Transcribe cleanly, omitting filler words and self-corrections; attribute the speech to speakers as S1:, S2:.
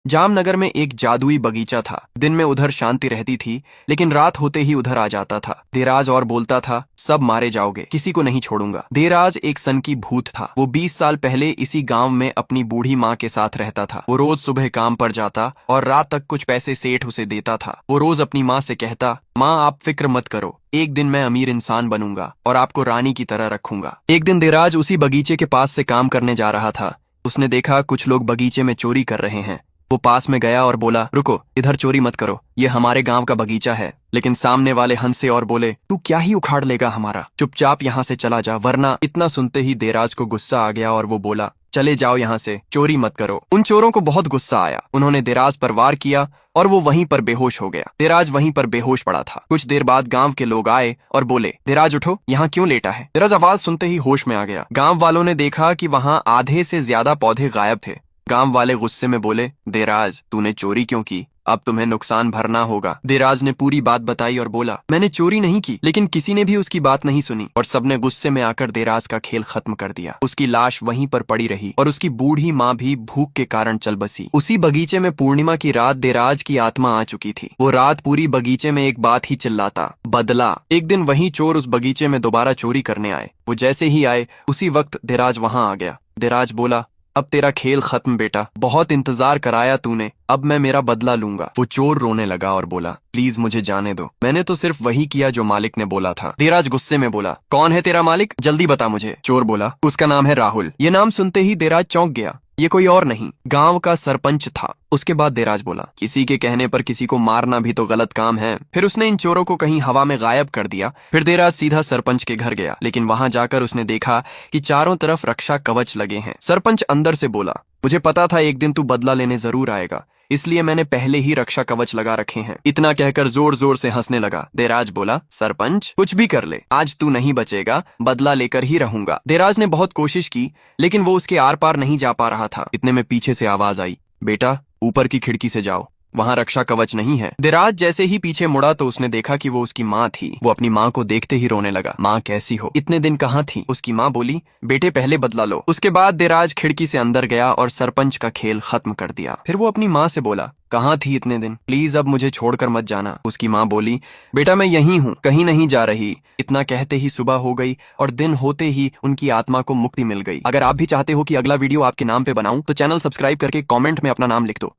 S1: जामनगर में एक जादुई बगीचा था। दिन में उधर शांति रहती थी, लेकिन रात होते ही उधर आ जाता था देराज और बोलता था, सब मारे जाओगे, किसी को नहीं छोड़ूंगा। देराज एक सनकी भूत था। वो 20 साल पहले इसी गांव में अपनी बूढ़ी माँ के साथ रहता था। वो रोज सुबह काम पर जाता और रात तक कुछ पैसे सेठ उसे देता था। वो रोज अपनी माँ से कहता, माँ आप फिक्र मत करो, एक दिन मैं अमीर इंसान बनूंगा और आपको रानी की तरह रखूंगा। एक दिन देराज उसी बगीचे के पास से काम करने जा रहा था। उसने देखा कुछ लोग बगीचे में चोरी कर रहे हैं। वो पास में गया और बोला, रुको, इधर चोरी मत करो, ये हमारे गांव का बगीचा है। लेकिन सामने वाले हंसे और बोले, तू क्या ही उखाड़ लेगा हमारा, चुपचाप यहाँ से चला जा, वरना। इतना सुनते ही देराज को गुस्सा आ गया और वो बोला, चले जाओ यहाँ से, चोरी मत करो। उन चोरों को बहुत गुस्सा आया। उन्होंने देराज पर वार किया और वो वहीं पर बेहोश हो गया। देराज वहीं पर बेहोश पड़ा था। कुछ देर बाद गांव के लोग आए और बोले, देराज उठो, यहाँ क्यों लेटा है। देराज आवाज सुनते ही होश में आ गया। गांव वालों ने देखा कि वहाँ आधे से ज्यादा पौधे गायब थे। गांव वाले गुस्से में बोले, देराज तूने चोरी क्यों की, अब तुम्हें नुकसान भरना होगा। देराज ने पूरी बात बताई और बोला, मैंने चोरी नहीं की। लेकिन किसी ने भी उसकी बात नहीं सुनी और सबने गुस्से में आकर देराज का खेल खत्म कर दिया। उसकी लाश वहीं पर पड़ी रही और उसकी बूढ़ी माँ भी भूख के कारण चल बसी। उसी बगीचे में पूर्णिमा की रात देराज की आत्मा आ चुकी थी। वो रात पूरी बगीचे में एक बात ही चिल्लाता, बदला। एक दिन वही चोर उस बगीचे में दोबारा चोरी करने आए। वो जैसे ही आए उसी वक्त देराज वहां आ गया। देराज बोला, अब तेरा खेल खत्म बेटा, बहुत इंतजार कराया तूने, अब मैं मेरा बदला लूंगा। वो चोर रोने लगा और बोला, प्लीज मुझे जाने दो, मैंने तो सिर्फ वही किया जो मालिक ने बोला था। देराज गुस्से में बोला, कौन है तेरा मालिक, जल्दी बता मुझे। चोर बोला, उसका नाम है राहुल। ये नाम सुनते ही देराज चौंक गया। ये कोई और नहीं, गांव का सरपंच था। उसके बाद देराज बोला, किसी के कहने पर किसी को मारना भी तो गलत काम है। फिर उसने इन चोरों को कहीं हवा में गायब कर दिया। फिर देराज सीधा सरपंच के घर गया, लेकिन वहां जाकर उसने देखा कि चारों तरफ रक्षा कवच लगे हैं। सरपंच अंदर से बोला, मुझे पता था एक दिन तू बदला लेने जरूर आएगा, इसलिए मैंने पहले ही रक्षा कवच लगा रखे हैं। इतना कहकर जोर जोर से हंसने लगा। देराज बोला, सरपंच कुछ भी कर ले, आज तू नहीं बचेगा, बदला लेकर ही रहूंगा। देराज ने बहुत कोशिश की, लेकिन वो उसके आर पार नहीं जा पा रहा था। इतने में पीछे से आवाज आई, बेटा ऊपर की खिड़की से जाओ, वहां रक्षा कवच नहीं है। देराज जैसे ही पीछे मुड़ा तो उसने देखा कि वो उसकी माँ थी। वो अपनी माँ को देखते ही रोने लगा, माँ कैसी हो, इतने दिन कहाँ थी। उसकी माँ बोली, बेटे पहले बदला लो। उसके बाद देराज खिड़की से अंदर गया और सरपंच का खेल खत्म कर दिया। फिर वो अपनी माँ से बोला, कहाँ थी इतने दिन, प्लीज अब मुझे छोड़कर मत जाना। उसकी माँ बोली, बेटा मैं यहीं हूँ, कहीं नहीं जा रही। इतना कहते ही सुबह हो गई और दिन होते ही उनकी आत्मा को मुक्ति मिल गई। अगर आप भी चाहते हो कि अगला वीडियो आपके नाम पे बनाऊं तो चैनल सब्सक्राइब करके कमेंट में अपना नाम लिख दो।